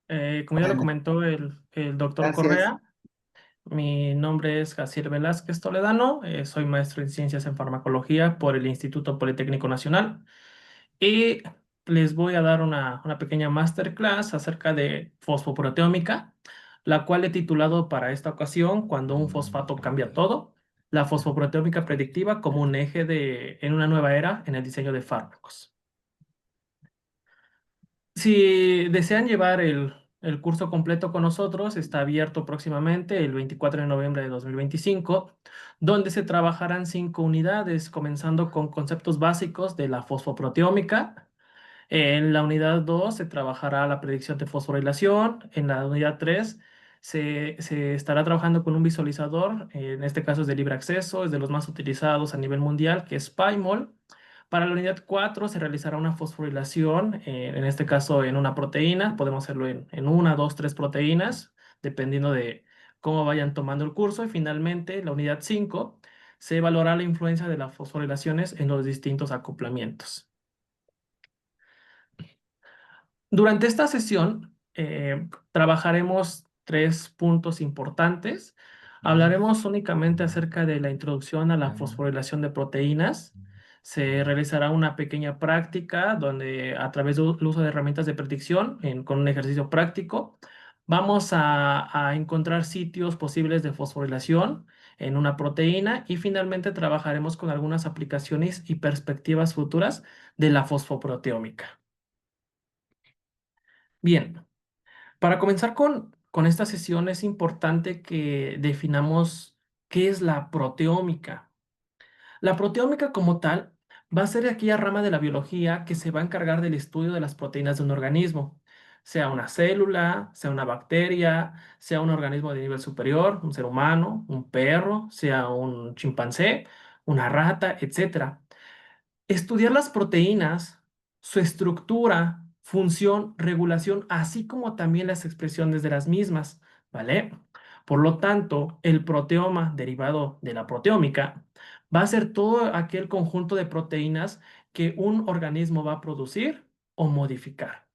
Como ya lo Bueno, comentó el doctor gracias. Correa, mi nombre es Jaciel Velázquez Toledano, soy maestro en Ciencias en Farmacología por el Instituto Politécnico Nacional y les voy a dar una pequeña masterclass acerca de fosfoproteómica, la cual he titulado para esta ocasión Cuando un fosfato cambia todo, la fosfoproteómica predictiva como un eje en una nueva era en el diseño de fármacos. Si desean llevar el curso completo con nosotros, está abierto próximamente el 24 de noviembre de 2025, donde se trabajarán 5 unidades, comenzando con conceptos básicos de la fosfoproteómica. En la unidad 2 se trabajará la predicción de fosforilación. En la unidad 3 se estará trabajando con un visualizador, en este caso es de libre acceso, es de los más utilizados a nivel mundial, que es PyMol. Para la unidad 4 se realizará una fosforilación, en este caso en una proteína. Podemos hacerlo en una, dos, tres proteínas, dependiendo de cómo vayan tomando el curso. Y finalmente, la unidad 5 se evaluará la influencia de las fosforilaciones en los distintos acoplamientos. Durante esta sesión trabajaremos 3 puntos importantes. Hablaremos únicamente acerca de la introducción a la fosforilación de proteínas. Se realizará una pequeña práctica donde a través del uso de herramientas de predicción con un ejercicio práctico vamos a encontrar sitios posibles de fosforilación en una proteína y finalmente trabajaremos con algunas aplicaciones y perspectivas futuras de la fosfoproteómica. Bien. Para comenzar con esta sesión es importante que definamos qué es la proteómica. La proteómica como tal va a ser aquella rama de la biología que se va a encargar del estudio de las proteínas de un organismo, sea una célula, sea una bacteria, sea un organismo de nivel superior, un ser humano, un perro, sea un chimpancé, una rata, etcétera. Estudiar las proteínas, su estructura, función, regulación, así como también las expresiones de las mismas, ¿vale? Por lo tanto, el proteoma derivado de la proteómica va a ser todo aquel conjunto de proteínas que un organismo va a producir o modificar.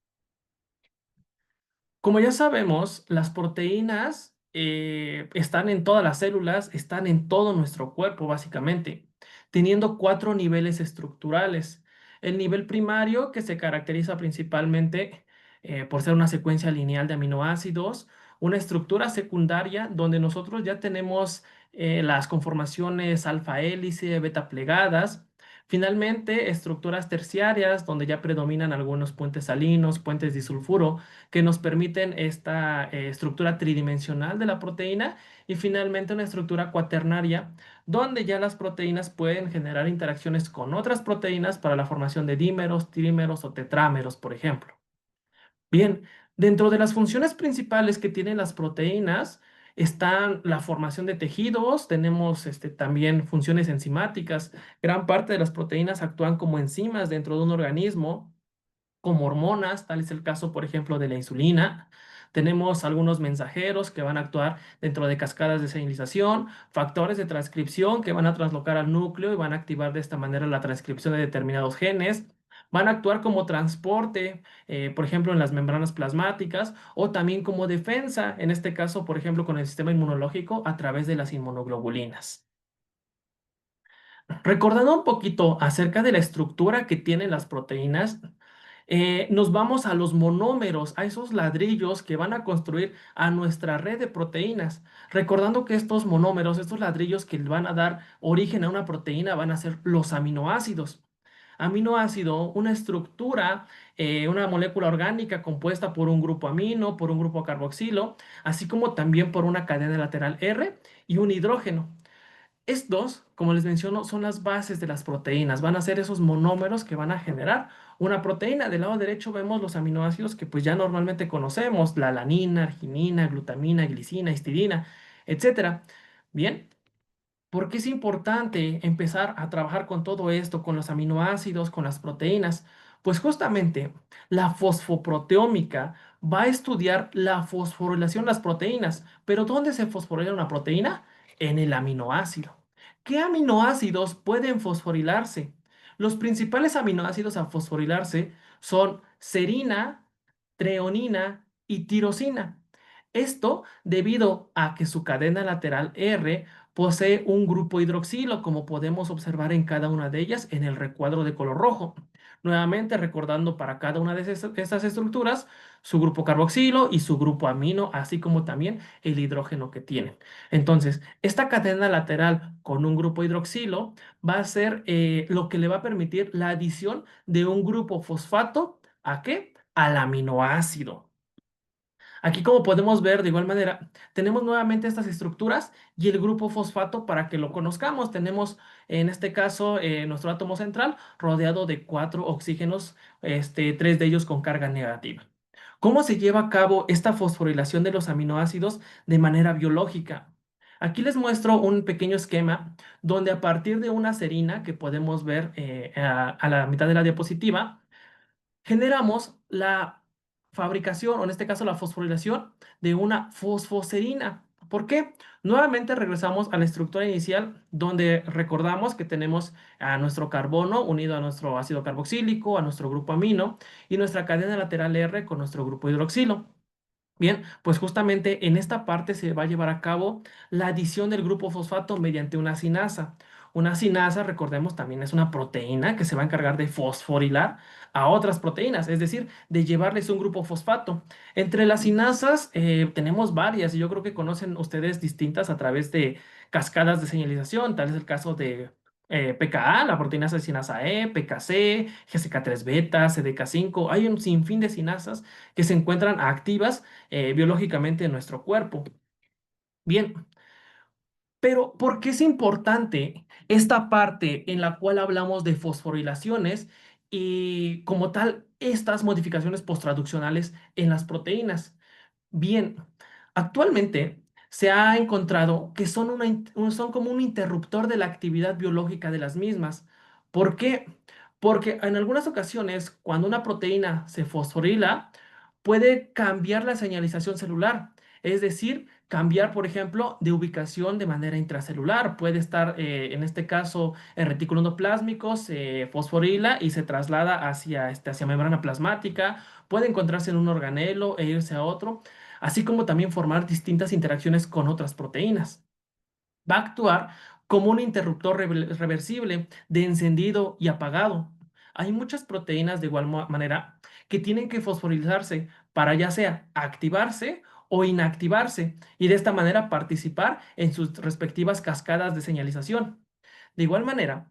Como ya sabemos, las proteínas están en todas las células, están en todo nuestro cuerpo, básicamente, teniendo 4 niveles estructurales. El nivel primario, que se caracteriza principalmente por ser una secuencia lineal de aminoácidos, una estructura secundaria donde nosotros ya tenemos las conformaciones alfa hélice, beta plegadas. Finalmente, estructuras terciarias, donde ya predominan algunos puentes salinos, puentes disulfuro que nos permiten esta estructura tridimensional de la proteína y finalmente una estructura cuaternaria donde ya las proteínas pueden generar interacciones con otras proteínas para la formación de dímeros, trímeros o tetrámeros, por ejemplo. Bien, dentro de las funciones principales que tienen las proteínas están la formación de tejidos, tenemos también funciones enzimáticas. Gran parte de las proteínas actúan como enzimas dentro de un organismo como hormonas, tal es el caso, por ejemplo, de la insulina. Tenemos algunos mensajeros que van a actuar dentro de cascadas de señalización, factores de transcripción que van a translocar al núcleo y van a activar de esta manera la transcripción de determinados genes. Van a actuar como transporte, por ejemplo, en las membranas plasmáticas o también como defensa, en este caso, por ejemplo, con el sistema inmunológico a través de las inmunoglobulinas. Recordando un poquito acerca de la estructura que tienen las proteínas, nos vamos a los monómeros, a esos ladrillos que van a construir a nuestra red de proteínas. Recordando que estos monómeros, estos ladrillos que van a dar origen a una proteína, van a ser los aminoácidos. Aminoácido, una estructura, una molécula orgánica compuesta por un grupo amino, por un grupo carboxilo, así como también por una cadena lateral R y un hidrógeno. Estos, como les menciono, son las bases de las proteínas. Van a ser esos monómeros que van a generar una proteína. Del lado derecho vemos los aminoácidos que pues ya normalmente conocemos, la alanina, arginina, glutamina, glicina, histidina, etcétera. Bien, ¿por qué es importante empezar a trabajar con todo esto, con los aminoácidos, con las proteínas? Pues justamente la fosfoproteómica va a estudiar la fosforilación de las proteínas. ¿Pero dónde se fosforila una proteína? En el aminoácido. ¿Qué aminoácidos pueden fosforilarse? Los principales aminoácidos a fosforilarse son serina, treonina y tirosina. Esto debido a que su cadena lateral R posee un grupo hidroxilo, como podemos observar en cada una de ellas en el recuadro de color rojo. Nuevamente recordando para cada una de estas estructuras su grupo carboxilo y su grupo amino, así como también el hidrógeno que tienen. Entonces, esta cadena lateral con un grupo hidroxilo va a ser lo que le va a permitir la adición de un grupo fosfato. ¿A qué? Al aminoácido. Aquí, como podemos ver, de igual manera, tenemos nuevamente estas estructuras y el grupo fosfato para que lo conozcamos. Tenemos, en este caso, nuestro átomo central rodeado de 4 oxígenos, tres de ellos con carga negativa. ¿Cómo se lleva a cabo esta fosforilación de los aminoácidos de manera biológica? Aquí les muestro un pequeño esquema donde a partir de una serina que podemos ver a la mitad de la diapositiva, generamos la fabricación, o en este caso la fosforilación, de una fosfoserina. ¿Por qué? Nuevamente regresamos a la estructura inicial donde recordamos que tenemos a nuestro carbono unido a nuestro ácido carboxílico, a nuestro grupo amino y nuestra cadena lateral R con nuestro grupo hidroxilo. Bien, pues justamente en esta parte se va a llevar a cabo la adición del grupo fosfato mediante una sinasa. Una sinasa, recordemos, también es una proteína que se va a encargar de fosforilar a otras proteínas, es decir, de llevarles un grupo fosfato. Entre las sinasas tenemos varias y yo creo que conocen ustedes distintas a través de cascadas de señalización, tal es el caso de PKA, la proteína de sinasa E, PKC, GCK3 beta, CDK5. Hay un sinfín de sinasas que se encuentran activas biológicamente en nuestro cuerpo. Bien, pero ¿por qué es importante esta parte en la cual hablamos de fosforilaciones y como tal estas modificaciones posttraduccionales en las proteínas? Bien, actualmente se ha encontrado que son, son como un interruptor de la actividad biológica de las mismas. ¿Por qué? Porque en algunas ocasiones, cuando una proteína se fosforila, puede cambiar la señalización celular. Es decir, cambiar, por ejemplo, de ubicación de manera intracelular. Puede estar, en este caso, el retículo endoplásmico se fosforila y se traslada hacia membrana plasmática. Puede encontrarse en un organelo e irse a otro, así como también formar distintas interacciones con otras proteínas. Va a actuar como un interruptor reversible de encendido y apagado. Hay muchas proteínas de igual manera que tienen que fosforilizarse para ya sea activarse o inactivarse y de esta manera participar en sus respectivas cascadas de señalización. De igual manera,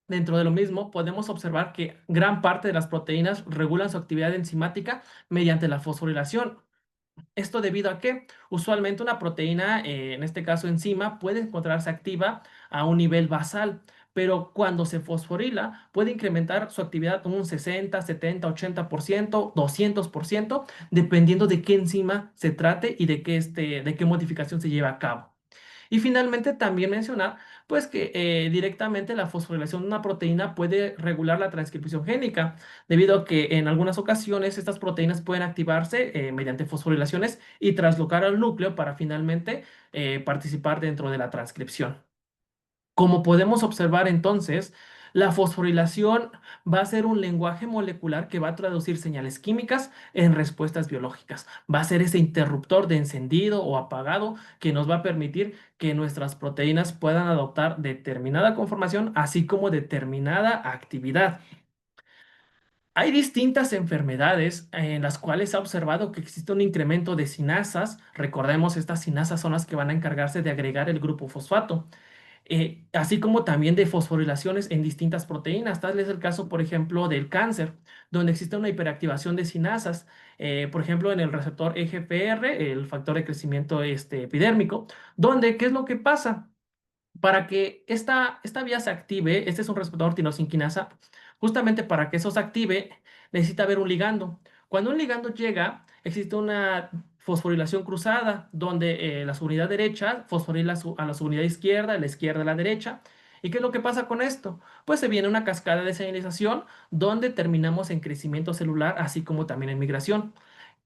dentro de lo mismo, podemos observar que gran parte de las proteínas regulan su actividad enzimática mediante la fosforilación. Esto debido a que usualmente una proteína, en este caso enzima, puede encontrarse activa a un nivel basal, pero cuando se fosforila puede incrementar su actividad un 60, 70, 80%, 200%, dependiendo de qué enzima se trate y de qué modificación se lleva a cabo. Y finalmente también mencionar, pues que directamente la fosforilación de una proteína puede regular la transcripción génica, debido a que en algunas ocasiones estas proteínas pueden activarse mediante fosforilaciones y traslocar al núcleo para finalmente participar dentro de la transcripción. Como podemos observar entonces, la fosforilación va a ser un lenguaje molecular que va a traducir señales químicas en respuestas biológicas. Va a ser ese interruptor de encendido o apagado que nos va a permitir que nuestras proteínas puedan adoptar determinada conformación, así como determinada actividad. Hay distintas enfermedades en las cuales se ha observado que existe un incremento de sinasas. Recordemos, estas sinasas son las que van a encargarse de agregar el grupo fosfato, así como también de fosforilaciones en distintas proteínas. Tal es el caso, por ejemplo, del cáncer, donde existe una hiperactivación de sinasas, por ejemplo, en el receptor EGFR, el factor de crecimiento epidérmico, donde, ¿qué es lo que pasa? Para que esta vía se active, este es un receptor tirosina, justamente para que eso se active, necesita haber un ligando. Cuando un ligando llega, existe una fosforilación cruzada, donde la subunidad derecha fosforila a la subunidad izquierda, la izquierda a la derecha. ¿Y qué es lo que pasa con esto? Pues se viene una cascada de señalización donde terminamos en crecimiento celular, así como también en migración.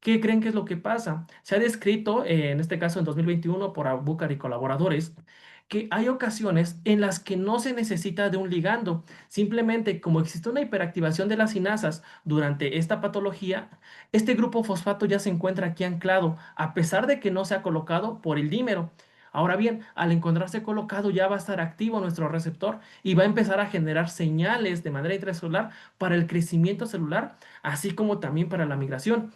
¿Qué creen que es lo que pasa? Se ha descrito, en este caso en 2021 por Abúcar y colaboradores, que hay ocasiones en las que no se necesita de un ligando. Simplemente como existe una hiperactivación de las sinasas durante esta patología, este grupo fosfato ya se encuentra aquí anclado, a pesar de que no se ha colocado por el dímero. Ahora bien, al encontrarse colocado ya va a estar activo nuestro receptor y va a empezar a generar señales de manera intracelular para el crecimiento celular, así como también para la migración.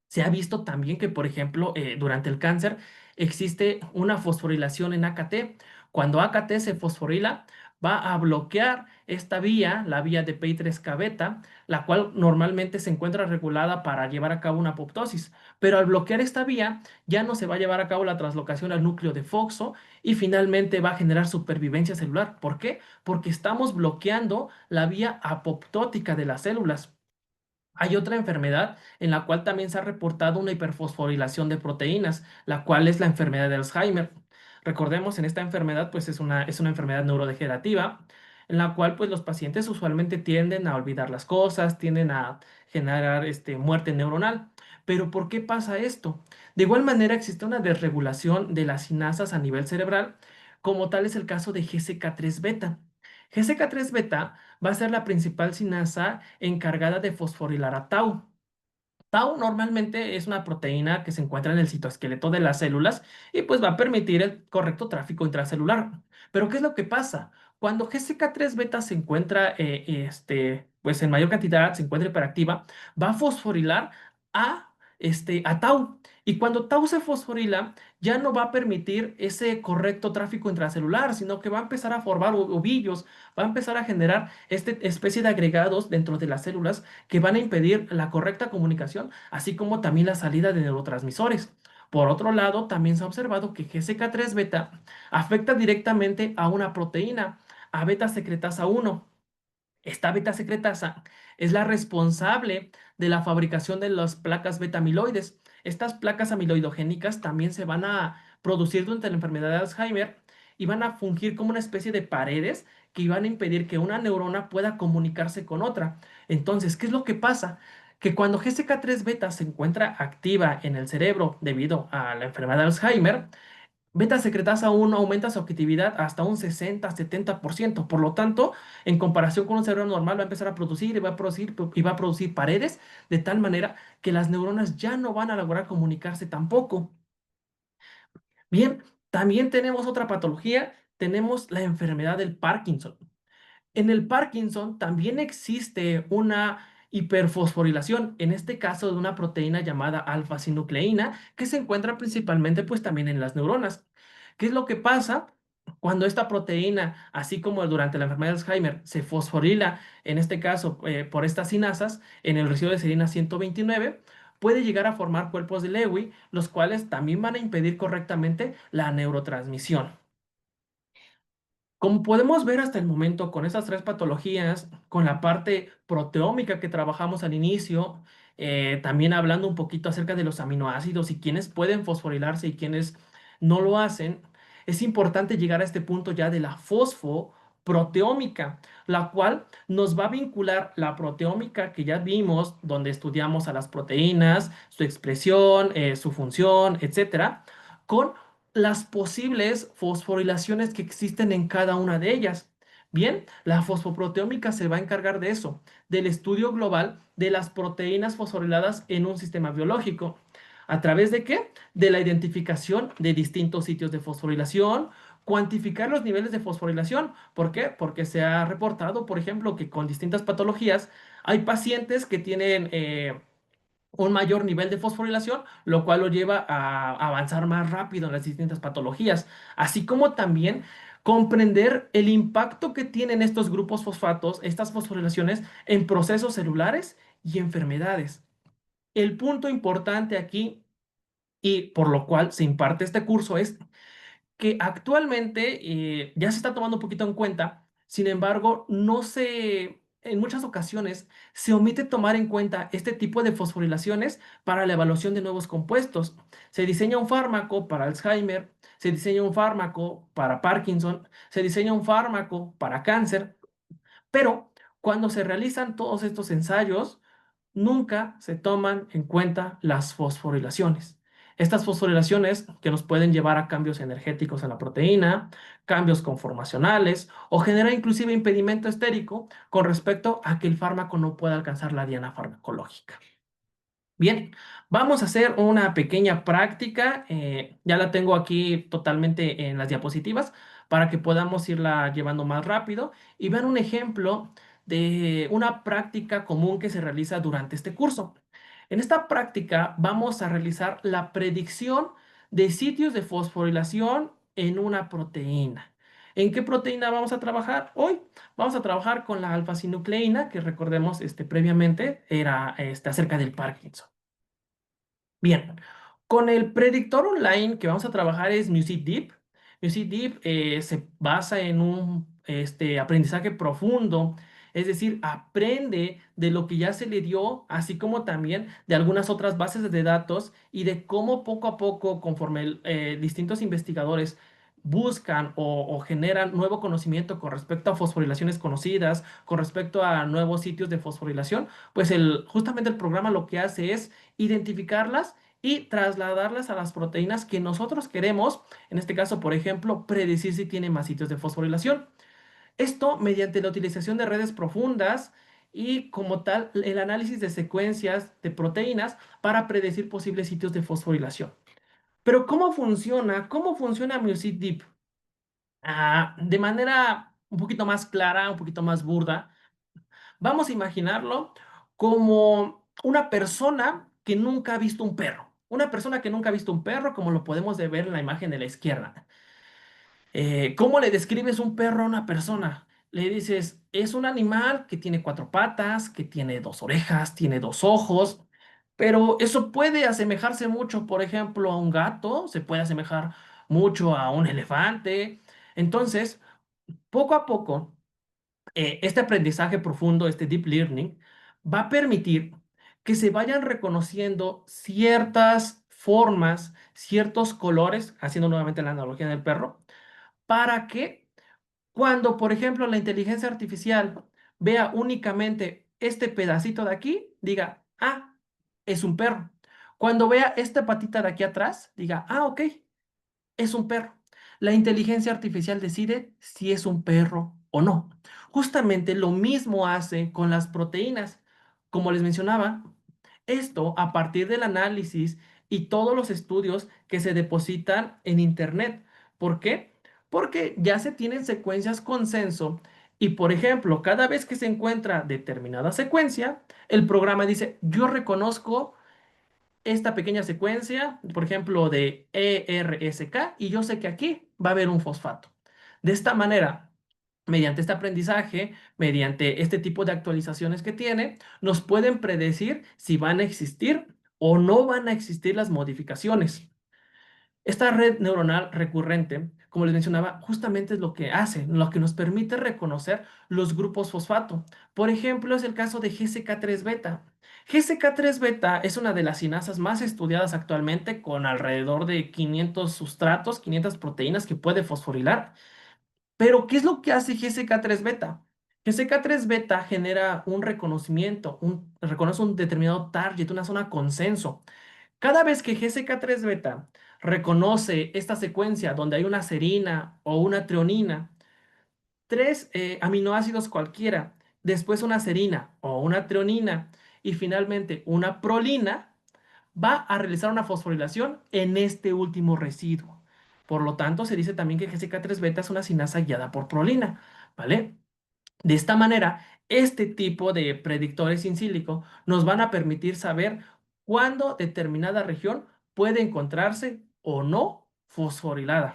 Se ha visto también que, por ejemplo, durante el cáncer existe una fosforilación en AKT. Cuando AKT se fosforila, va a bloquear esta vía, la vía de PI3K beta, la cual normalmente se encuentra regulada para llevar a cabo una apoptosis. Pero al bloquear esta vía, ya no se va a llevar a cabo la translocación al núcleo de FOXO y finalmente va a generar supervivencia celular. ¿Por qué? Porque estamos bloqueando la vía apoptótica de las células. Hay otra enfermedad en la cual también se ha reportado una hiperfosforilación de proteínas, la cual es la enfermedad de Alzheimer. Recordemos, en esta enfermedad, pues es una enfermedad neurodegenerativa, en la cual pues los pacientes usualmente tienden a olvidar las cosas, tienden a generar muerte neuronal. Pero ¿por qué pasa esto? De igual manera existe una desregulación de las sinasas a nivel cerebral, como tal es el caso de GCK3 beta. GCK3 beta va a ser la principal sinasa encargada de fosforilar a tau. Tau normalmente es una proteína que se encuentra en el citoesqueleto de las células y pues va a permitir el correcto tráfico intracelular. Pero ¿qué es lo que pasa? Cuando GCK3 beta se encuentra pues en mayor cantidad, se encuentra hiperactiva, va a fosforilar a tau. Y cuando tau se fosforila, ya no va a permitir ese correcto tráfico intracelular, sino que va a empezar a formar ovillos, va a empezar a generar esta especie de agregados dentro de las células que van a impedir la correcta comunicación, así como también la salida de neurotransmisores. Por otro lado, también se ha observado que GCK3 beta afecta directamente a una proteína, a beta secretasa 1. Esta beta secretasa es la responsable de la fabricación de las placas beta amiloides. Estas placas amiloidogénicas también se van a producir durante la enfermedad de Alzheimer y van a fungir como una especie de paredes que van a impedir que una neurona pueda comunicarse con otra. Entonces, ¿qué es lo que pasa? Que cuando GCK3 beta se encuentra activa en el cerebro debido a la enfermedad de Alzheimer, beta secretasa 1 aumenta su actividad hasta un 60-70%. Por lo tanto, en comparación con un cerebro normal, va a empezar a producir y va a producir paredes de tal manera que las neuronas ya no van a lograr comunicarse tampoco. Bien, también tenemos otra patología, tenemos la enfermedad del Parkinson. En el Parkinson también existe una hiperfosforilación, en este caso de una proteína llamada alfa-sinucleína, que se encuentra principalmente pues también en las neuronas. ¿Qué es lo que pasa? Cuando esta proteína, así como durante la enfermedad de Alzheimer, se fosforila, en este caso por estas sinasas, en el residuo de serina 129, puede llegar a formar cuerpos de Lewy, los cuales también van a impedir correctamente la neurotransmisión. Como podemos ver hasta el momento con esas tres patologías, con la parte proteómica que trabajamos al inicio, también hablando un poquito acerca de los aminoácidos y quiénes pueden fosforilarse y quiénes no lo hacen, es importante llegar a este punto ya de la fosfoproteómica, la cual nos va a vincular la proteómica que ya vimos, donde estudiamos a las proteínas, su expresión, su función, etcétera, con las posibles fosforilaciones que existen en cada una de ellas. Bien, la fosfoproteómica se va a encargar de eso, del estudio global de las proteínas fosforiladas en un sistema biológico. ¿A través de qué? De la identificación de distintos sitios de fosforilación, cuantificar los niveles de fosforilación. ¿Por qué? Porque se ha reportado, por ejemplo, que con distintas patologías hay pacientes que tienen un mayor nivel de fosforilación, lo cual lo lleva a avanzar más rápido en las distintas patologías, así como también comprender el impacto que tienen estos grupos fosfatos, estas fosforilaciones, en procesos celulares y enfermedades. El punto importante aquí y por lo cual se imparte este curso es que actualmente ya se está tomando un poquito en cuenta, sin embargo, en muchas ocasiones se omite tomar en cuenta este tipo de fosforilaciones para la evaluación de nuevos compuestos. Se diseña un fármaco para Alzheimer, se diseña un fármaco para Parkinson, se diseña un fármaco para cáncer, pero cuando se realizan todos estos ensayos, nunca se toman en cuenta las fosforilaciones. Estas fosforilaciones que nos pueden llevar a cambios energéticos en la proteína, cambios conformacionales o generar inclusive impedimento estérico con respecto a que el fármaco no pueda alcanzar la diana farmacológica. Bien, vamos a hacer una pequeña práctica. Ya la tengo aquí totalmente en las diapositivas para que podamos irla llevando más rápido y vean un ejemplo de una práctica común que se realiza durante este curso. En esta práctica vamos a realizar la predicción de sitios de fosforilación en una proteína. ¿En qué proteína vamos a trabajar hoy? Vamos a trabajar con la alfa-sinucleína, que recordemos previamente era acerca del Parkinson. Bien, con el predictor online que vamos a trabajar es MusicDeep. MusicDeep se basa en un aprendizaje profundo, es decir, aprende de lo que ya se le dio, así como también de algunas otras bases de datos y de cómo poco a poco, conforme distintos investigadores buscan o generan nuevo conocimiento con respecto a fosforilaciones conocidas, con respecto a nuevos sitios de fosforilación, pues justamente el programa lo que hace es identificarlas y trasladarlas a las proteínas que nosotros queremos, en este caso, por ejemplo, predecir si tiene más sitios de fosforilación. Esto mediante la utilización de redes profundas y como tal el análisis de secuencias de proteínas para predecir posibles sitios de fosforilación. Pero ¿cómo funciona? ¿Cómo funciona MusicDeep? De manera un poquito más clara, un poquito más burda, vamos a imaginarlo como una persona que nunca ha visto un perro. Una persona que nunca ha visto un perro, como lo podemos ver en la imagen de la izquierda. ¿Cómo le describes un perro a una persona? Le dices, es un animal que tiene cuatro patas, que tiene dos orejas, tiene dos ojos, pero eso puede asemejarse mucho, por ejemplo, a un gato, se puede asemejar mucho a un elefante. Entonces, poco a poco este aprendizaje profundo, este deep learning, va a permitir que se vayan reconociendo ciertas formas, ciertos colores, haciendo nuevamente la analogía del perro, para que cuando, por ejemplo, la inteligencia artificial vea únicamente este pedacito de aquí, diga, ah, es un perro. Cuando vea esta patita de aquí atrás, diga, ah, ok, es un perro. La inteligencia artificial decide si es un perro o no. Justamente lo mismo hace con las proteínas. Como les mencionaba, esto a partir del análisis y todos los estudios que se depositan en Internet. ¿Por qué? Porque ya se tienen secuencias consenso y, por ejemplo, cada vez que se encuentra determinada secuencia, el programa dice, yo reconozco esta pequeña secuencia, por ejemplo, de ERSK, y yo sé que aquí va a haber un fosfato. De esta manera, mediante este aprendizaje, mediante este tipo de actualizaciones que tiene, nos pueden predecir si van a existir o no van a existir las modificaciones. Esta red neuronal recurrente, como les mencionaba, justamente es lo que hace, lo que nos permite reconocer los grupos fosfato. Por ejemplo, es el caso de GSK3 beta. GSK3 beta es una de las sinasas más estudiadas actualmente con alrededor de 500 sustratos, 500 proteínas que puede fosforilar. Pero, ¿qué es lo que hace GSK3 beta? GSK3 beta genera un reconocimiento, reconoce un determinado target, una zona consenso. Cada vez que GSK3 beta reconoce esta secuencia donde hay una serina o una treonina, tres aminoácidos cualquiera, después una serina o una treonina y finalmente una prolina, va a realizar una fosforilación en este último residuo. Por lo tanto, se dice también que GSK3 beta es una sinasa guiada por prolina, ¿vale? De esta manera, este tipo de predictores in silico nos van a permitir saber cuándo determinada región puede encontrarse o no fosforilada.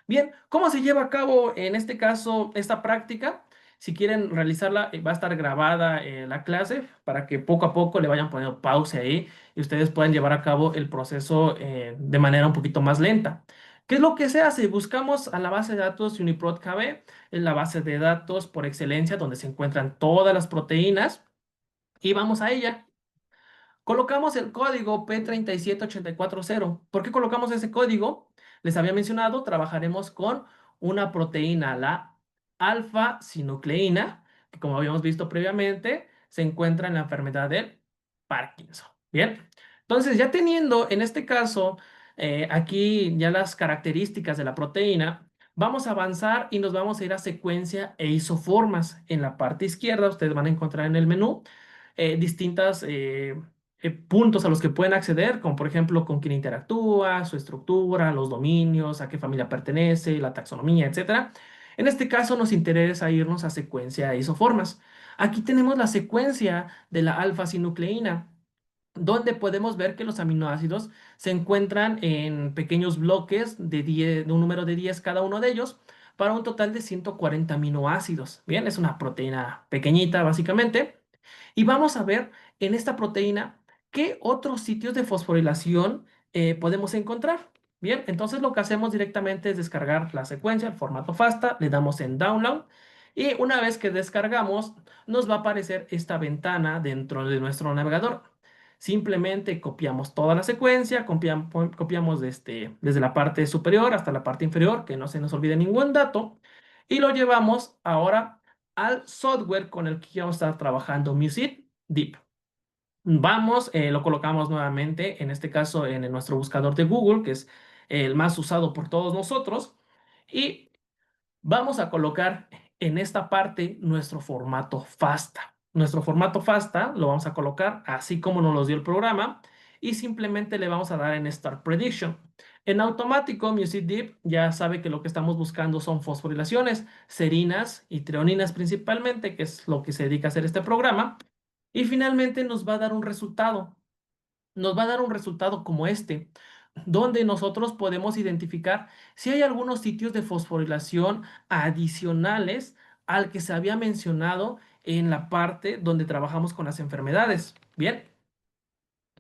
Bien, ¿cómo se lleva a cabo en este caso esta práctica? Si quieren realizarla, va a estar grabada la clase para que poco a poco le vayan poniendo pausa ahí y ustedes puedan llevar a cabo el proceso de manera un poquito más lenta. ¿Qué es lo que se hace? Buscamos a la base de datos UniProt KB, es la base de datos por excelencia donde se encuentran todas las proteínas y vamos a ella. Colocamos el código P37840. ¿Por qué colocamos ese código? Les había mencionado, trabajaremos con una proteína, la alfa-sinucleína, que como habíamos visto previamente, se encuentra en la enfermedad del Parkinson. Bien, Entonces, ya teniendo en este caso aquí ya las características de la proteína, vamos a avanzar y nos vamos a ir a secuencia e isoformas. En la parte izquierda ustedes van a encontrar en el menú distintas puntos a los que pueden acceder, como por ejemplo con quién interactúa, su estructura, los dominios, a qué familia pertenece, la taxonomía, etcétera. En este caso nos interesa irnos a secuencia e isoformas. Aquí tenemos la secuencia de la alfa-sinucleína, donde podemos ver que los aminoácidos se encuentran en pequeños bloques de 10, de un número de 10 cada uno de ellos, para un total de 140 aminoácidos. Bien, es una proteína pequeñita básicamente. Y vamos a ver en esta proteína qué otros sitios de fosforilación podemos encontrar. Bien, entonces lo que hacemos directamente es descargar la secuencia, el formato FASTA, le damos en Download y una vez que descargamos nos va a aparecer esta ventana dentro de nuestro navegador. Simplemente copiamos toda la secuencia, copiamos desde la parte superior hasta la parte inferior, que no se nos olvide ningún dato, y lo llevamos ahora al software con el que vamos a estar trabajando, Music Deep. Vamos, lo colocamos nuevamente, en este caso en nuestro buscador de Google, que es el más usado por todos nosotros, y vamos a colocar en esta parte nuestro formato FASTA. Nuestro formato FASTA lo vamos a colocar así como nos lo dio el programa y simplemente le vamos a dar en Start Prediction. En automático, MusicDeep ya sabe que lo que estamos buscando son fosforilaciones, serinas y treoninas principalmente, que es lo que se dedica a hacer este programa. Y finalmente nos va a dar un resultado. Nos va a dar un resultado como este, donde nosotros podemos identificar si hay algunos sitios de fosforilación adicionales al que se había mencionado en la parte donde trabajamos con las enfermedades. Bien,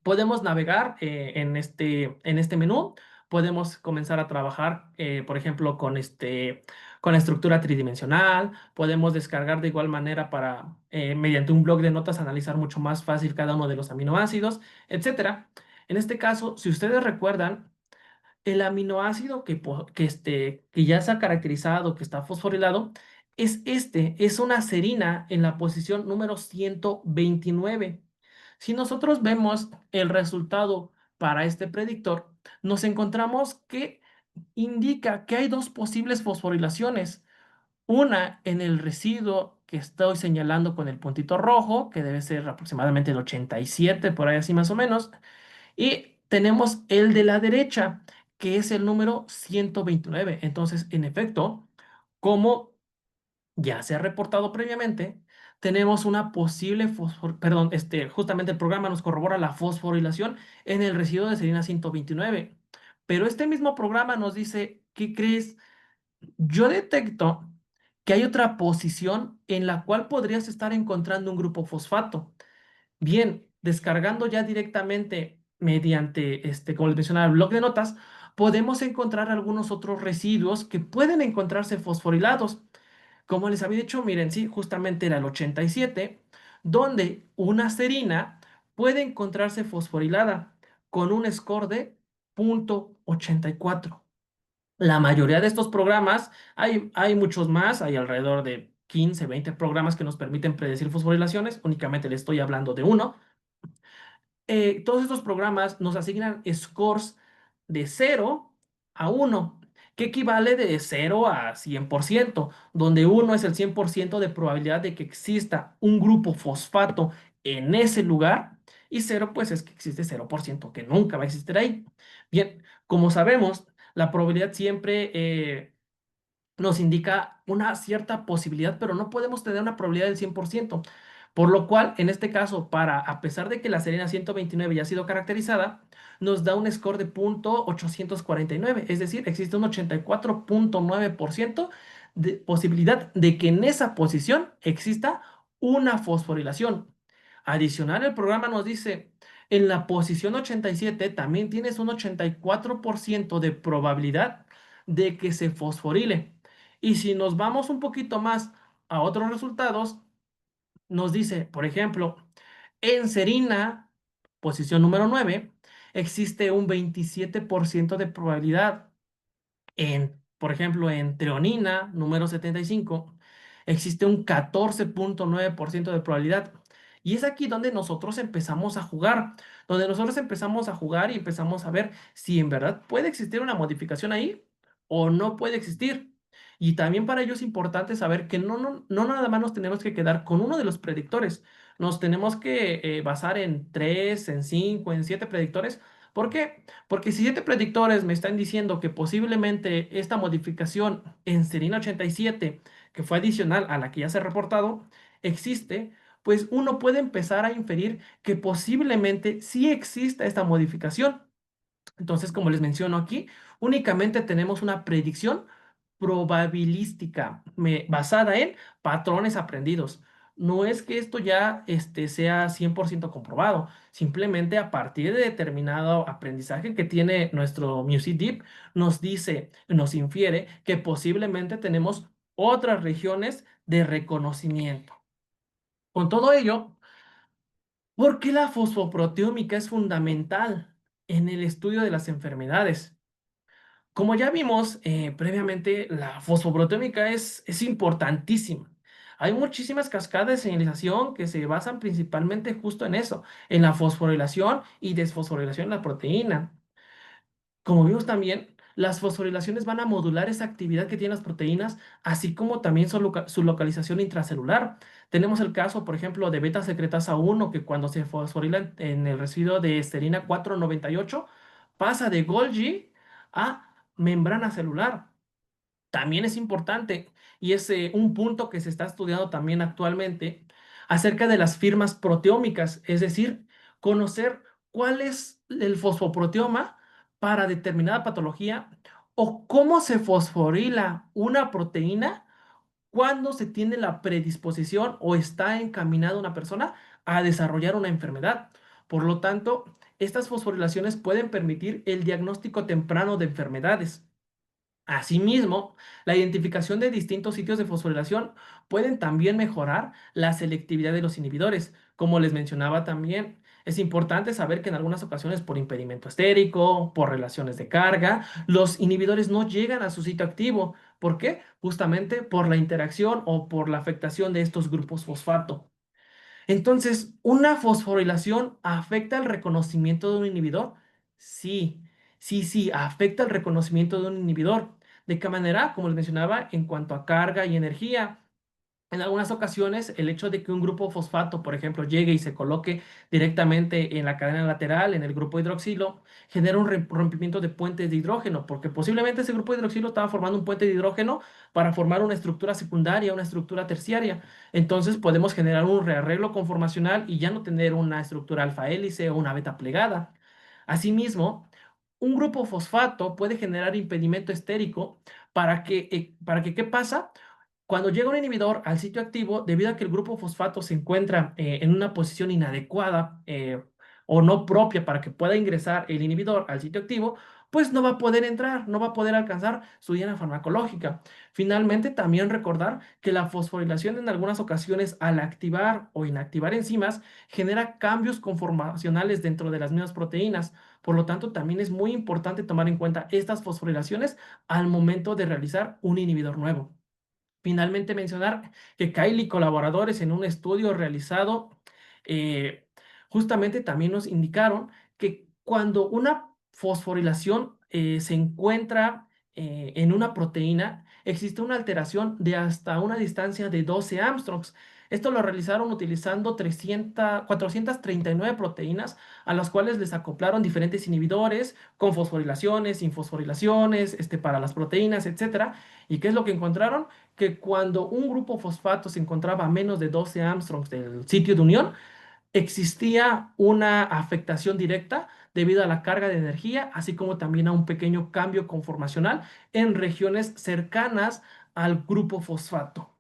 podemos navegar en este menú. Podemos comenzar a trabajar, por ejemplo, con la estructura tridimensional. Podemos descargar de igual manera para, mediante un bloc de notas, analizar mucho más fácil cada uno de los aminoácidos, etcétera. En este caso, si ustedes recuerdan, el aminoácido que ya se ha caracterizado, que está fosforilado, es una serina en la posición número 129. Si nosotros vemos el resultado para este predictor, nos encontramos que indica que hay dos posibles fosforilaciones. Una en el residuo que estoy señalando con el puntito rojo, que debe ser aproximadamente el 87, por ahí así más o menos, y tenemos el de la derecha, que es el número 129. Entonces, en efecto, como ya se ha reportado previamente, tenemos una posible perdón, justamente el programa nos corrobora la fosforilación en el residuo de serina 129. Pero este mismo programa nos dice, ¿qué crees? Yo detecto que hay otra posición en la cual podrías estar encontrando un grupo fosfato. Bien, descargando ya directamente mediante, como les mencionaba, el bloc de notas, podemos encontrar algunos otros residuos que pueden encontrarse fosforilados. Como les había dicho, miren, sí, justamente era el 87, donde una serina puede encontrarse fosforilada con un score de 0,84. La mayoría de estos programas, hay muchos más, hay alrededor de 15, 20 programas que nos permiten predecir fosforilaciones, únicamente les estoy hablando de uno. Todos estos programas nos asignan scores de 0 a 1, que equivale de 0 a 100%, donde 1 es el 100% de probabilidad de que exista un grupo fosfato en ese lugar, y 0 pues es que existe 0% que nunca va a existir ahí. Bien, como sabemos, la probabilidad siempre nos indica una cierta posibilidad, pero no podemos tener una probabilidad del 100%. Por lo cual, en este caso, a pesar de que la Serena 129 ya ha sido caracterizada, nos da un score de 0,849. Es decir, existe un 84,9% de posibilidad de que en esa posición exista una fosforilación. Adicional, el programa nos dice, en la posición 87 también tienes un 84% de probabilidad de que se fosforile. Y si nos vamos un poquito más a otros resultados, nos dice, por ejemplo, en serina, posición número 9, existe un 27% de probabilidad. Por ejemplo, en treonina, número 75, existe un 14,9% de probabilidad. Y es aquí donde nosotros empezamos a jugar, donde nosotros empezamos a jugar y empezamos a ver si en verdad puede existir una modificación ahí o no puede existir. Y también para ello es importante saber que no nada más nos tenemos que quedar con uno de los predictores, nos tenemos que basar en tres, en cinco, en siete predictores. ¿Por qué? Porque si siete predictores me están diciendo que posiblemente esta modificación en Serina 87, que fue adicional a la que ya se ha reportado, existe, pues uno puede empezar a inferir que posiblemente sí exista esta modificación. Entonces, como les menciono aquí, únicamente tenemos una predicción probabilística basada en patrones aprendidos. No es que esto ya sea 100% comprobado, simplemente a partir de determinado aprendizaje que tiene nuestro Music Deep, nos dice, nos infiere que posiblemente tenemos otras regiones de reconocimiento. Con todo ello, ¿por qué la fosfoproteómica es fundamental en el estudio de las enfermedades? Como ya vimos previamente, la fosfoproteómica es importantísima. Hay muchísimas cascadas de señalización que se basan principalmente justo en eso, en la fosforilación y desfosforilación de la proteína. Como vimos también, las fosforilaciones van a modular esa actividad que tienen las proteínas, así como también su localización intracelular. Tenemos el caso, por ejemplo, de beta secretasa 1, que cuando se fosforila en el residuo de esterina 498, pasa de Golgi a membrana celular. También es importante, y es un punto que se está estudiando también actualmente, acerca de las firmas proteómicas, es decir, conocer cuál es el fosfoproteoma para determinada patología o cómo se fosforila una proteína cuando se tiene la predisposición o está encaminada una persona a desarrollar una enfermedad. Por lo tanto, estas fosforilaciones pueden permitir el diagnóstico temprano de enfermedades. Asimismo, la identificación de distintos sitios de fosforilación pueden también mejorar la selectividad de los inhibidores. Como les mencionaba también, es importante saber que en algunas ocasiones por impedimento estérico, por relaciones de carga, los inhibidores no llegan a su sitio activo. ¿Por qué? Justamente por la interacción o por la afectación de estos grupos fosfato. Entonces, ¿una fosforilación afecta el reconocimiento de un inhibidor? Sí, sí, afecta el reconocimiento de un inhibidor. ¿De qué manera? Como les mencionaba, en cuanto a carga y energía. En algunas ocasiones, el hecho de que un grupo fosfato, por ejemplo, llegue y se coloque directamente en la cadena lateral, en el grupo hidroxilo, genera un rompimiento de puentes de hidrógeno, porque posiblemente ese grupo hidroxilo estaba formando un puente de hidrógeno para formar una estructura secundaria, una estructura terciaria. Entonces podemos generar un rearreglo conformacional y ya no tener una estructura alfa hélice o una beta plegada. Asimismo, un grupo fosfato puede generar impedimento estérico para que ¿qué pasa? Cuando llega un inhibidor al sitio activo, debido a que el grupo fosfato se encuentra en una posición inadecuada o no propia para que pueda ingresar el inhibidor al sitio activo, pues no va a poder entrar, no va a poder alcanzar su diana farmacológica. Finalmente, también recordar que la fosforilación en algunas ocasiones al activar o inactivar enzimas genera cambios conformacionales dentro de las mismas proteínas. Por lo tanto, también es muy importante tomar en cuenta estas fosforilaciones al momento de realizar un inhibidor nuevo. Finalmente mencionar que Kyle y colaboradores en un estudio realizado eh, justamente también nos indicaron que cuando una fosforilación se encuentra en una proteína, existe una alteración de hasta una distancia de 12 Armstrongs. Esto lo realizaron utilizando 439 proteínas a las cuales les acoplaron diferentes inhibidores con fosforilaciones, sin fosforilaciones, para las proteínas, etcétera. ¿Y qué es lo que encontraron? Que cuando un grupo fosfato se encontraba a menos de 12 Armstrongs del sitio de unión, existía una afectación directa debido a la carga de energía, así como también a un pequeño cambio conformacional en regiones cercanas al grupo fosfato.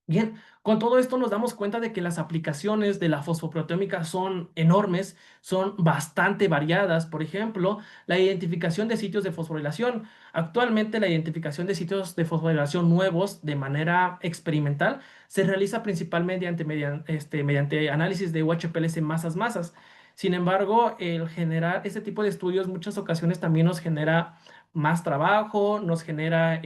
Bien, con todo esto nos damos cuenta de que las aplicaciones de la fosfoproteómica son enormes, son bastante variadas. Por ejemplo, la identificación de sitios de fosforilación. Actualmente la identificación de sitios de fosforilación nuevos de manera experimental se realiza principalmente mediante análisis de UHPLC masas. Sin embargo, el generar este tipo de estudios muchas ocasiones también nos genera más trabajo, nos genera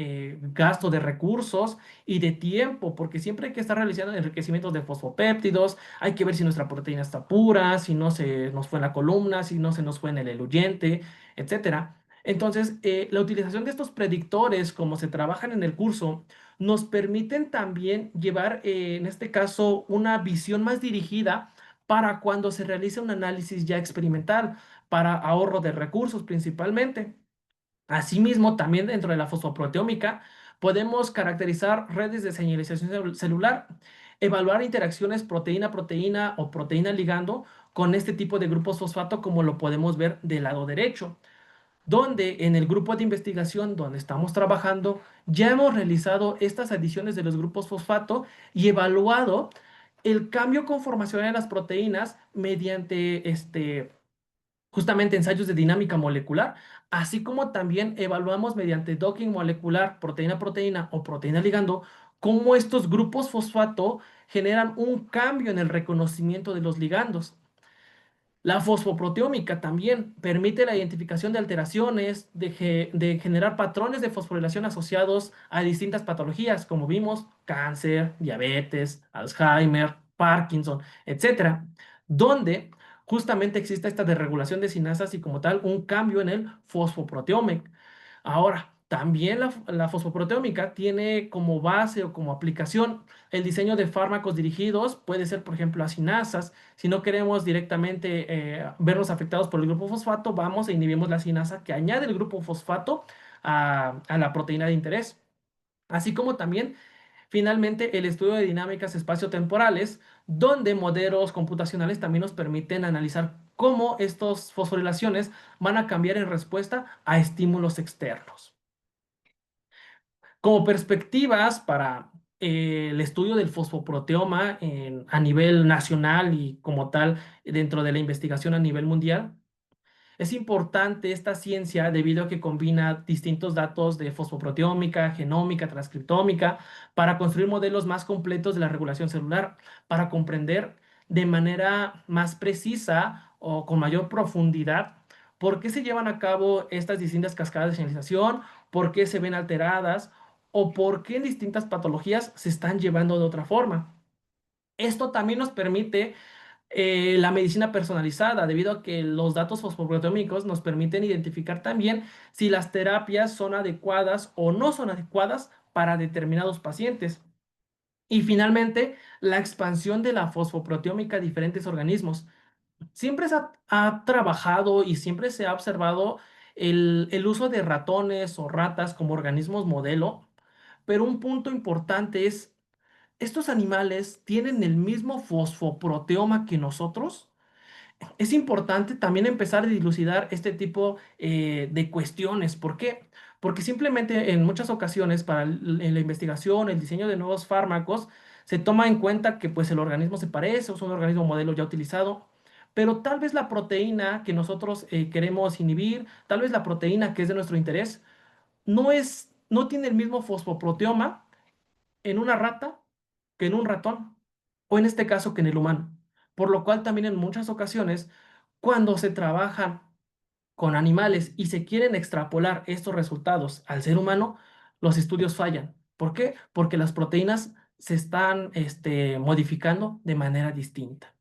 gasto de recursos y de tiempo, porque siempre hay que estar realizando enriquecimientos de fosfopéptidos, hay que ver si nuestra proteína está pura, si no se nos fue en la columna, si no se nos fue en el eluyente, etcétera. Entonces, la utilización de estos predictores, como se trabajan en el curso, nos permiten también llevar, en este caso, una visión más dirigida para cuando se realice un análisis ya experimental, para ahorro de recursos principalmente. Asimismo, también dentro de la fosfoproteómica, podemos caracterizar redes de señalización celular, evaluar interacciones proteína-proteína o proteína-ligando con este tipo de grupos fosfato, como lo podemos ver del lado derecho, donde en el grupo de investigación donde estamos trabajando ya hemos realizado estas adiciones de los grupos fosfato y evaluado el cambio conformacional de las proteínas mediante justamente ensayos de dinámica molecular, así como también evaluamos mediante docking molecular, proteína-proteína o proteína ligando, cómo estos grupos fosfato generan un cambio en el reconocimiento de los ligandos. La fosfoproteómica también permite la identificación de alteraciones, de generar patrones de fosforilación asociados a distintas patologías, como vimos, cáncer, diabetes, Alzheimer, Parkinson, etcétera, donde justamente existe esta desregulación de sinasas y como tal un cambio en el fosfoproteómico. Ahora, también la fosfoproteómica tiene como base o como aplicación el diseño de fármacos dirigidos, puede ser por ejemplo a sinasas. Si no queremos directamente vernos afectados por el grupo fosfato, vamos e inhibimos la sinasa que añade el grupo fosfato a la proteína de interés. Así como también, finalmente, el estudio de dinámicas espaciotemporales, donde modelos computacionales también nos permiten analizar cómo estas fosforilaciones van a cambiar en respuesta a estímulos externos. Como perspectivas para el estudio del fosfoproteoma a nivel nacional y como tal dentro de la investigación a nivel mundial, es importante esta ciencia debido a que combina distintos datos de fosfoproteómica, genómica, transcriptómica, para construir modelos más completos de la regulación celular, para comprender de manera más precisa o con mayor profundidad por qué se llevan a cabo estas distintas cascadas de señalización, por qué se ven alteradas o por qué distintas patologías se están llevando de otra forma. Esto también nos permite la medicina personalizada, debido a que los datos fosfoproteómicos nos permiten identificar también si las terapias son adecuadas o no son adecuadas para determinados pacientes. Y finalmente, la expansión de la fosfoproteómica a diferentes organismos. Siempre ha trabajado y siempre se ha observado el uso de ratones o ratas como organismos modelo, pero un punto importante es, ¿estos animales tienen el mismo fosfoproteoma que nosotros? Es importante también empezar a dilucidar este tipo de cuestiones. ¿Por qué? Porque simplemente en muchas ocasiones para en la investigación, el diseño de nuevos fármacos, se toma en cuenta que pues el organismo se parece, o es un organismo modelo ya utilizado, pero tal vez la proteína que nosotros queremos inhibir, tal vez la proteína que es de nuestro interés, no tiene el mismo fosfoproteoma en una rata que en un ratón, o en este caso que en el humano. Por lo cual también en muchas ocasiones, cuando se trabajan con animales y se quieren extrapolar estos resultados al ser humano, los estudios fallan. ¿Por qué? Porque las proteínas se están modificando de manera distinta.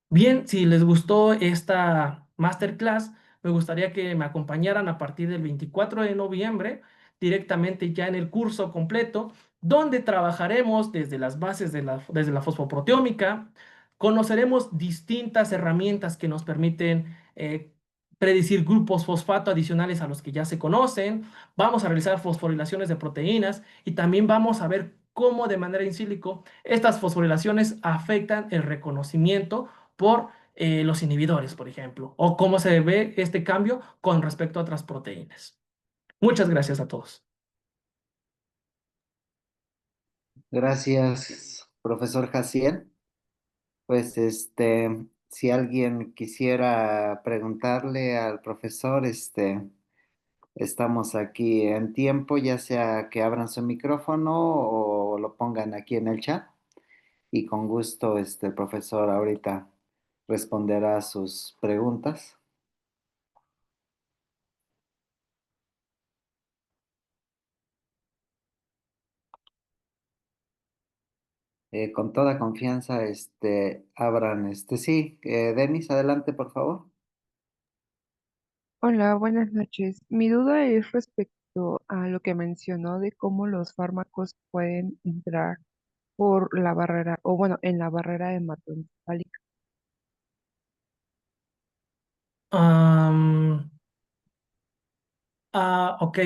Bien, si les gustó esta masterclass, me gustaría que me acompañaran a partir del 24 de noviembre, directamente ya en el curso completo, donde trabajaremos desde las bases desde la fosfoproteómica, conoceremos distintas herramientas que nos permiten predecir grupos fosfato adicionales a los que ya se conocen, vamos a realizar fosforilaciones de proteínas y también vamos a ver cómo de manera in silico estas fosforilaciones afectan el reconocimiento por los inhibidores, por ejemplo, o cómo se ve este cambio con respecto a otras proteínas. Muchas gracias a todos. Gracias, profesor Jaciel. Pues si alguien quisiera preguntarle al profesor, estamos aquí en tiempo, ya sea que abran su micrófono o lo pongan aquí en el chat y con gusto el profesor ahorita responderá sus preguntas. con toda confianza, abran, sí, Denis, adelante, por favor. Hola, buenas noches. Mi duda es respecto a lo que mencionó de cómo los fármacos pueden entrar por la barrera, o bueno, en la barrera hematoencefálica. Am, ok.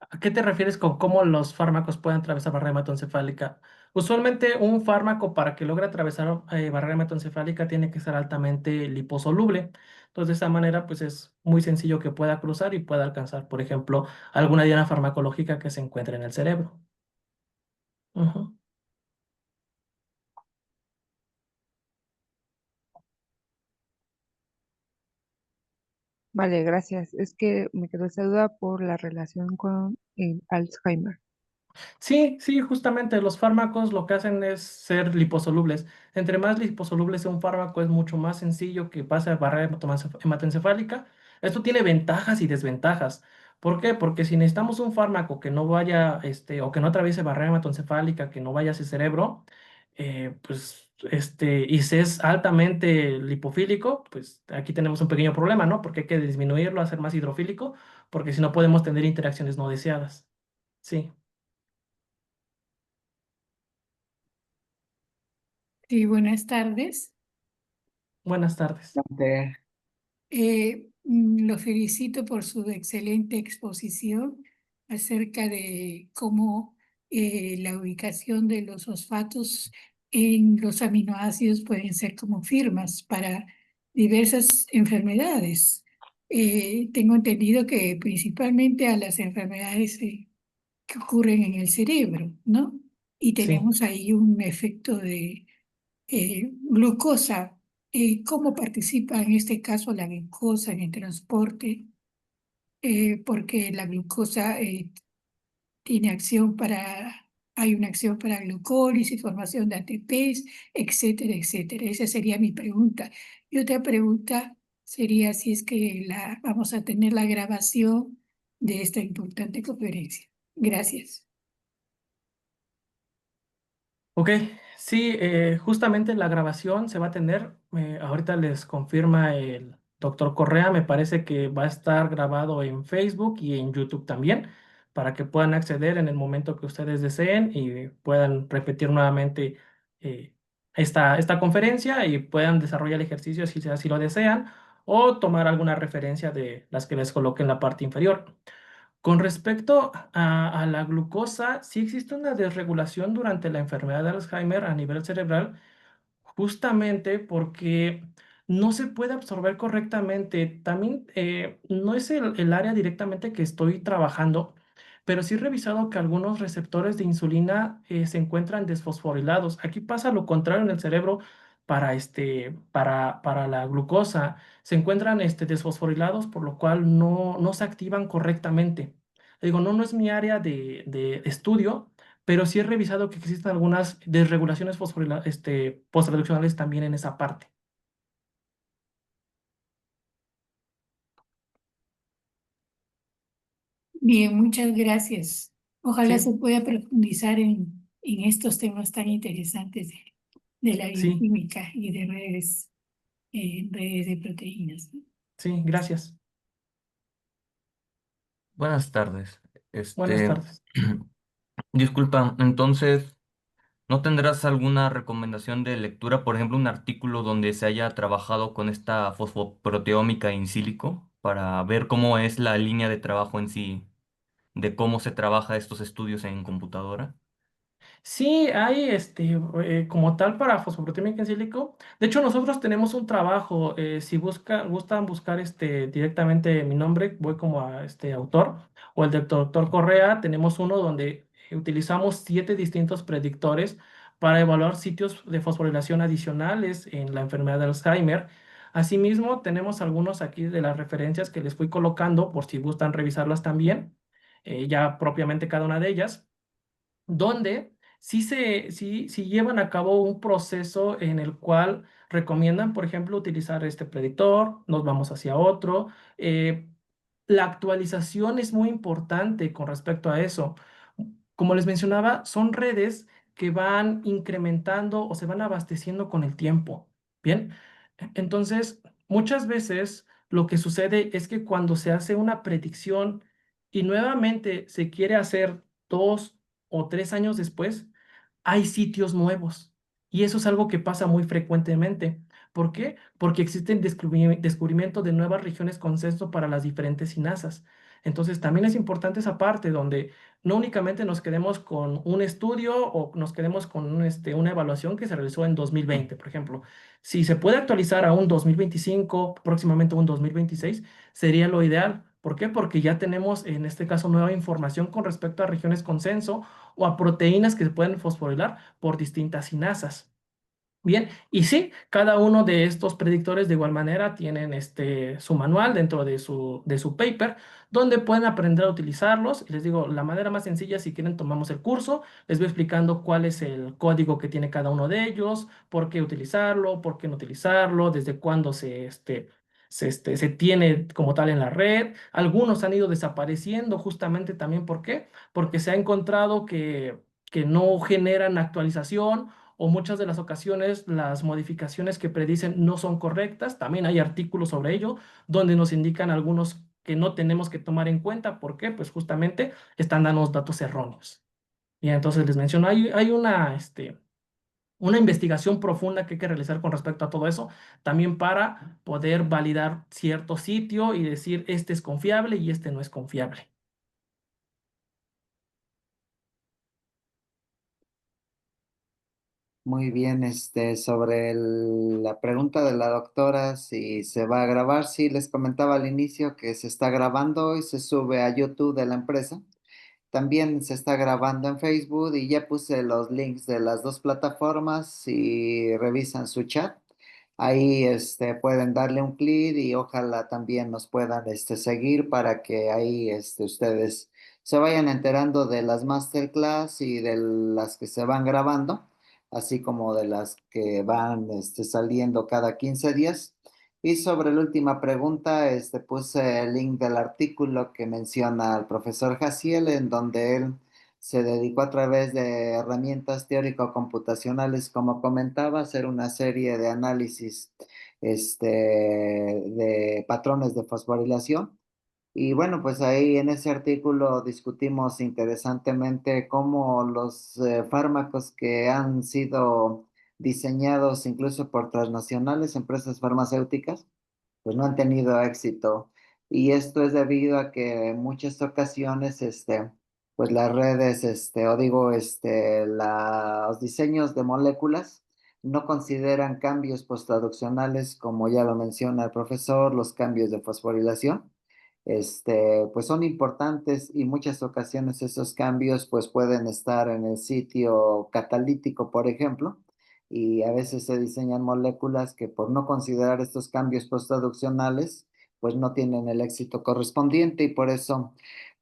¿A qué te refieres con cómo los fármacos pueden atravesar barrera hematoencefálica? Usualmente un fármaco para que logre atravesar barrera hematoencefálica tiene que ser altamente liposoluble. Entonces, de esa manera, pues es muy sencillo que pueda cruzar y pueda alcanzar, por ejemplo, alguna diana farmacológica que se encuentre en el cerebro. Ujú. Vale, gracias. Es que me quedó esa duda por la relación con el Alzheimer. Sí, sí, justamente los fármacos lo que hacen es ser liposolubles. Entre más liposoluble sea un fármaco, es mucho más sencillo que pase a barrera hematoencefálica. Esto tiene ventajas y desventajas. ¿Por qué? Porque si necesitamos un fármaco que no vaya, o que no atraviese barrera hematoencefálica, que no vaya hacia el cerebro, y si es altamente lipofílico, pues aquí tenemos un pequeño problema, ¿no? Porque hay que disminuirlo, hacer más hidrofílico, porque si no podemos tener interacciones no deseadas. Sí, Sí, buenas tardes. buenas tardes. Adelante. Lo felicito por su excelente exposición acerca de cómo la ubicación de los fosfatos en los aminoácidos pueden ser como firmas para diversas enfermedades. Tengo entendido que principalmente a las enfermedades que ocurren en el cerebro, ¿no? Y Sí. tenemos ahí un efecto de glucosa. ¿Cómo participa en este caso la glucosa en el transporte? Porque la glucosa tiene acción hay una acción para glucólisis, formación de ATPs, etcétera, etcétera. Esa sería mi pregunta. Y otra pregunta sería si es que vamos a tener la grabación de esta importante conferencia. Gracias. Ok, sí, justamente la grabación se va a tener, ahorita les confirma el doctor Correa, me parece que va a estar grabado en Facebook y en YouTube también, para que puedan acceder en el momento que ustedes deseen y puedan repetir nuevamente eh, esta conferencia y puedan desarrollar ejercicios si así lo desean o tomar alguna referencia de las que les coloque en la parte inferior. Con respecto a la glucosa, sí existe una desregulación durante la enfermedad de Alzheimer a nivel cerebral, justamente porque no se puede absorber correctamente. También no es el área directamente que estoy trabajando, pero sí he revisado que algunos receptores de insulina se encuentran desfosforilados. Aquí pasa lo contrario en el cerebro para la glucosa. Se encuentran desfosforilados, por lo cual no se activan correctamente. Digo, no es mi área de estudio, pero sí he revisado que existen algunas desregulaciones posttraduccionales también en esa parte. Bien, muchas gracias. Ojalá se Sí, pueda profundizar en estos temas tan interesantes de la sí, bioquímica y de redes de proteínas, ¿no? sí, gracias. Buenas tardes. Buenas Este, tardes. disculpa, entonces, ¿no tendrás alguna recomendación de lectura, por ejemplo, un artículo donde se haya trabajado con esta fosfoproteómica in silico para ver cómo es la línea de trabajo en sí, de cómo se trabaja estos estudios en computadora? Sí, hay como tal para fosfoproteína en sílico. De hecho, nosotros tenemos un trabajo. Si gustan buscar directamente mi nombre, voy como a este autor o el del doctor Correa. Tenemos uno donde utilizamos 7 distintos para evaluar sitios de fosforilación adicionales en la enfermedad de Alzheimer. Asimismo, tenemos algunos aquí de las referencias que les fui colocando por si gustan revisarlas también, ya propiamente cada una de ellas donde sí llevan a cabo un proceso en el cual recomiendan, por ejemplo, utilizar este predictor, nos vamos hacia otro. eh, la actualización es muy importante con respecto a eso. Como les mencionaba, son redes que van incrementando o se van abasteciendo con el tiempo. Bien, entonces muchas veces lo que sucede es que cuando se hace una predicción y nuevamente se quiere hacer 2 o 3 años después, hay sitios nuevos. Y eso es algo que pasa muy frecuentemente. ¿Por qué? Porque existe el descubrimiento de nuevas regiones consenso para las diferentes sinasas. Entonces, también es importante esa parte donde no únicamente nos quedemos con un estudio o nos quedemos con una evaluación que se realizó en 2020, por ejemplo. Si se puede actualizar a un 2025, próximamente un 2026, sería lo ideal. ¿Por qué? Porque ya tenemos en este caso nueva información con respecto a regiones consenso o a proteínas que se pueden fosforilar por distintas sinasas. Bien, y sí, cada uno de estos predictores de igual manera tienen su manual dentro de su paper, donde pueden aprender a utilizarlos. Y les digo, la manera más sencilla, si quieren, tomamos el curso, les voy explicando cuál es el código que tiene cada uno de ellos, por qué utilizarlo, por qué no utilizarlo, desde cuándo se tiene como tal en la red. Algunos han ido desapareciendo justamente también, ¿por qué? Porque se ha encontrado que no generan actualización o muchas de las ocasiones las modificaciones que predicen no son correctas. También hay artículos sobre ello donde nos indican algunos que no tenemos que tomar en cuenta. ¿Por qué? Pues justamente están dando datos erróneos. Y entonces les menciono, hay una investigación profunda que hay que realizar con respecto a todo eso, también para poder validar cierto sitio y decir, este es confiable y este no es confiable. Muy bien, sobre la pregunta de la doctora, si se va a grabar, sí, les comentaba al inicio que se está grabando y se sube a YouTube de la empresa. También se está grabando en Facebook y ya puse los links de las dos plataformas. Si revisan su chat, ahí pueden darle un clic y ojalá también nos puedan seguir para que ahí ustedes se vayan enterando de las masterclass y de las que se van grabando, así como de las que van saliendo cada 15 días. Y sobre la última pregunta, puse el link del artículo que menciona el profesor Jaciel, en donde él se dedicó a través de herramientas teórico-computacionales, como comentaba, a hacer una serie de análisis de patrones de fosforilación. Y bueno, pues ahí en ese artículo discutimos interesantemente cómo los fármacos que han sido diseñados incluso por transnacionales, empresas farmacéuticas, pues no han tenido éxito. Y esto es debido a que en muchas ocasiones, pues las redes, o digo, los diseños de moléculas no consideran cambios posttraduccionales, como ya lo menciona el profesor, los cambios de fosforilación. Pues son importantes y muchas ocasiones esos cambios pues pueden estar en el sitio catalítico, por ejemplo, y a veces se diseñan moléculas que por no considerar estos cambios posttraduccionales, pues no tienen el éxito correspondiente y por eso,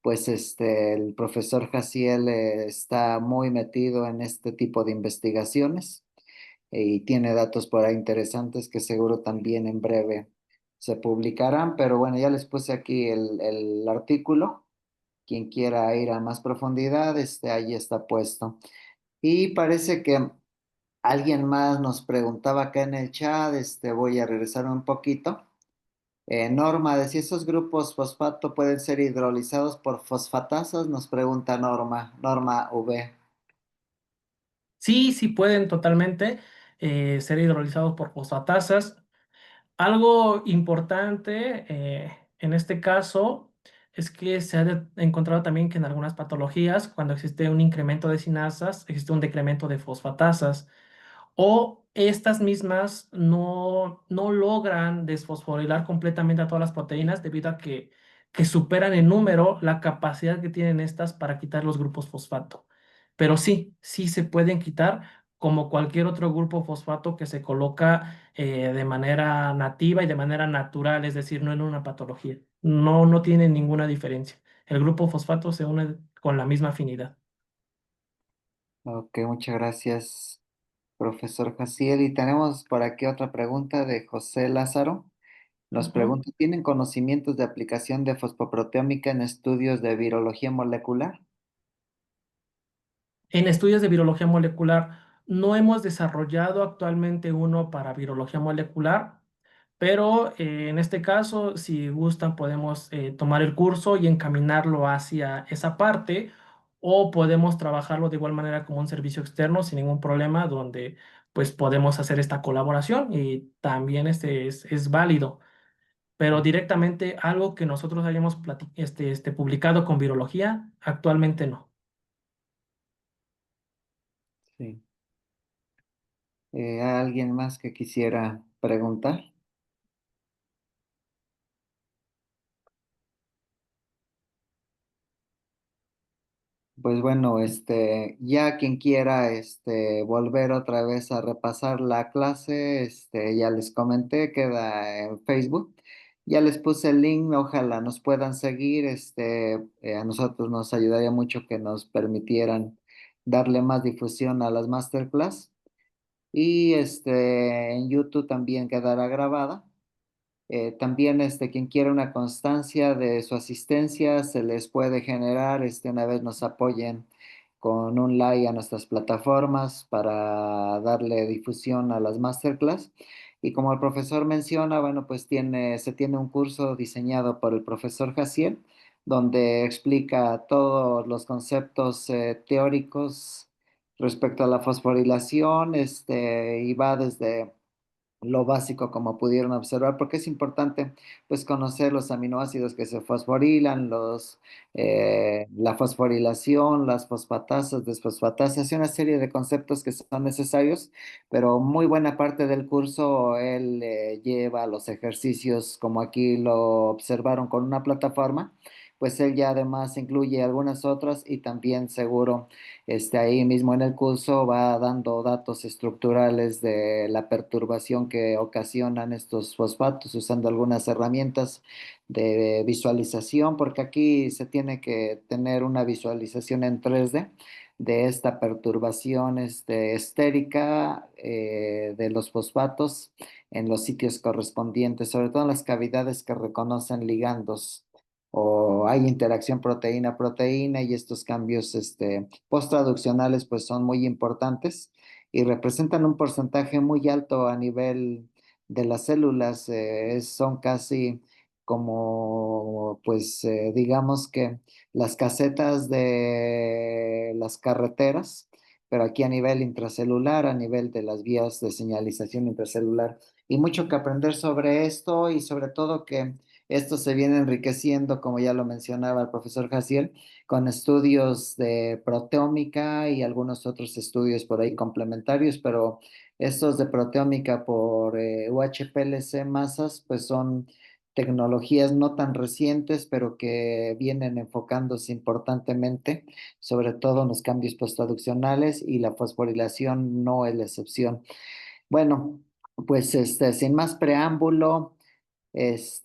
pues el profesor Jaciel está muy metido en este tipo de investigaciones y tiene datos por ahí interesantes que seguro también en breve se publicarán, pero bueno, ya les puse aquí el artículo. Quien quiera ir a más profundidad, ahí está puesto. Y parece que alguien más nos preguntaba acá en el chat, voy a regresar un poquito. Norma, de si esos grupos fosfato pueden ser hidrolizados por fosfatasas, nos pregunta Norma, Norma V. Sí, sí pueden totalmente ser hidrolizados por fosfatasas. Algo importante en este caso es que se ha encontrado también que en algunas patologías, cuando existe un incremento de sinasas, existe un decremento de fosfatasas o estas mismas no logran desfosforilar completamente a todas las proteínas debido a que superan en número la capacidad que tienen estas para quitar los grupos fosfato. Pero sí, sí se pueden quitar como cualquier otro grupo fosfato que se coloca de manera nativa y de manera natural, es decir, no en una patología. No tiene ninguna diferencia. El grupo fosfato se une con la misma afinidad. Ok, muchas gracias, profesor Jaciel. Y tenemos por aquí otra pregunta de José Lázaro. Nos Ujú. pregunta, ¿tienen conocimientos de aplicación de fosfoproteómica en estudios de virología molecular? En estudios de virología molecular, no hemos desarrollado actualmente uno para virología molecular, pero en este caso, si gustan, podemos tomar el curso y encaminarlo hacia esa parte, o podemos trabajarlo de igual manera como un servicio externo sin ningún problema, donde pues podemos hacer esta colaboración y también es válido. Pero directamente algo que nosotros hayamos publicado con virología, actualmente no. Sí. ¿Alguien más que quisiera preguntar? Pues bueno, ya quien quiera, volver otra vez a repasar la clase, ya les comenté, queda en Facebook. Ya les puse el link, ojalá nos puedan seguir, a nosotros nos ayudaría mucho que nos permitieran darle más difusión a las masterclass. Y en YouTube también quedará grabada. También quien quiera una constancia de su asistencia se les puede generar una vez nos apoyen con un like a nuestras plataformas para darle difusión a las masterclass. Y como el profesor menciona, bueno, pues se tiene un curso diseñado por el profesor Jaciel, donde explica todos los conceptos teóricos respecto a la fosforilación, y va desde lo básico como pudieron observar, porque es importante pues conocer los aminoácidos que se fosforilan, la fosforilación, las fosfatasas, desfosfatasas y una serie de conceptos que son necesarios, pero muy buena parte del curso él lleva los ejercicios como aquí lo observaron con una plataforma, pues él ya además incluye algunas otras y también seguro ahí mismo en el curso va dando datos estructurales de la perturbación que ocasionan estos fosfatos usando algunas herramientas de visualización, porque aquí se tiene que tener una visualización en 3D de esta perturbación estérica de los fosfatos en los sitios correspondientes, sobre todo en las cavidades que reconocen ligandos o hay interacción proteína-proteína y estos cambios posttraduccionales pues son muy importantes y representan un porcentaje muy alto a nivel de las células, son casi como pues digamos que las casetas de las carreteras, pero aquí a nivel intracelular, a nivel de las vías de señalización intracelular. Y mucho que aprender sobre esto y sobre todo que esto se viene enriqueciendo, como ya lo mencionaba el profesor Jaciel, con estudios de proteómica y algunos otros estudios por ahí complementarios, pero estos de proteómica por UHPLC masas, pues son tecnologías no tan recientes, pero que vienen enfocándose importantemente, sobre todo en los cambios posttraduccionales y la fosforilación no es la excepción. Bueno, pues sin más preámbulo. Antes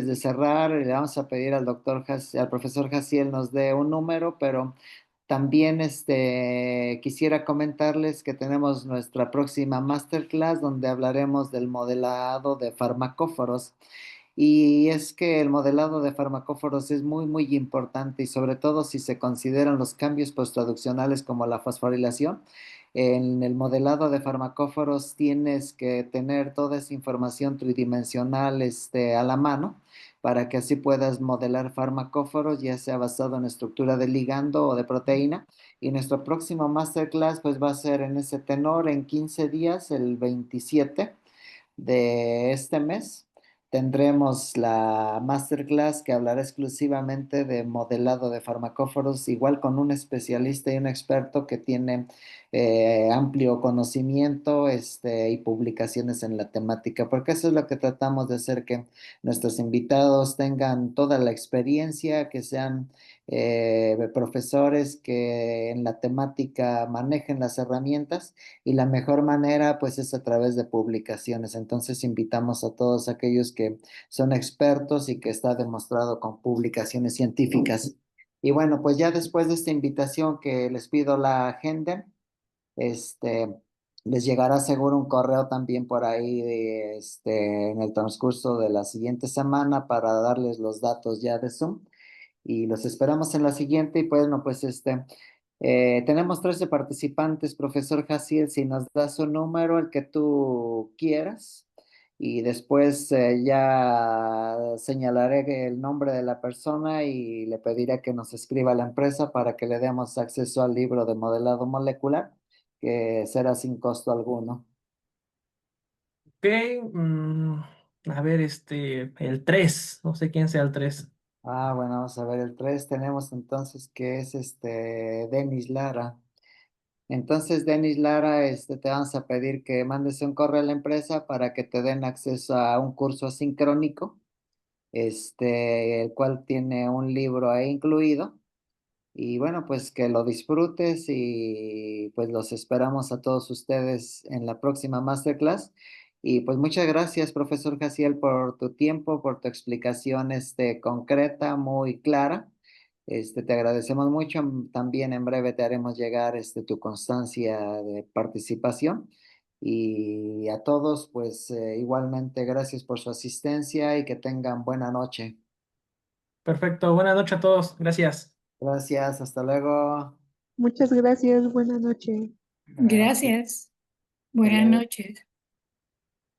de cerrar, le vamos a pedir al profesor Jaciel nos dé un número, pero también quisiera comentarles que tenemos nuestra próxima masterclass donde hablaremos del modelado de farmacóforos. Y es que el modelado de farmacóforos es muy, muy importante y sobre todo si se consideran los cambios posttraduccionales como la fosforilación. En el modelado de farmacóforos tienes que tener toda esa información tridimensional a la mano para que así puedas modelar farmacóforos, ya sea basado en estructura de ligando o de proteína. Y nuestro próximo masterclass pues va a ser en ese tenor en 15 días, el 27 de este mes. Tendremos la masterclass que hablará exclusivamente de modelado de farmacóforos, igual con un especialista y un experto que tiene amplio conocimiento y publicaciones en la temática, porque eso es lo que tratamos de hacer, que nuestros invitados tengan toda la experiencia, que sean profesores que en la temática manejen las herramientas y la mejor manera pues es a través de publicaciones. Entonces invitamos a todos aquellos que son expertos y que está demostrado con publicaciones científicas. Y bueno, pues ya después de esta invitación que les pido la agenda, este, les llegará seguro un correo también por ahí en el transcurso de la siguiente semana para darles los datos ya de Zoom y los esperamos en la siguiente y pues no, pues Tenemos 13 participantes, profesor Jaciel, si nos das un número, el que tú quieras, y después ya señalaré el nombre de la persona y le pediré que nos escriba a la empresa para que le demos acceso al libro de modelado molecular, que será sin costo alguno. Ok, mm, a ver, el 3, no sé quién sea el 3. Bueno, vamos a ver el 3. Tenemos entonces que es Denis Lara. Entonces, Denis Lara, te vamos a pedir que mandes un correo a la empresa para que te den acceso a un curso asincrónico, el cual tiene un libro ahí incluido. Y bueno, pues que lo disfrutes y pues los esperamos a todos ustedes en la próxima masterclass. Y pues muchas gracias, profesor Jaciel, por tu tiempo, por tu explicación, concreta, muy clara. Te agradecemos mucho. También en breve te haremos llegar, tu constancia de participación. Y a todos, pues igualmente gracias por su asistencia y que tengan buena noche. Perfecto, buenas noches a todos, gracias. Gracias, hasta luego. Muchas gracias, buena noche. Buenas noches. Gracias. Hasta Buenas luego. noches.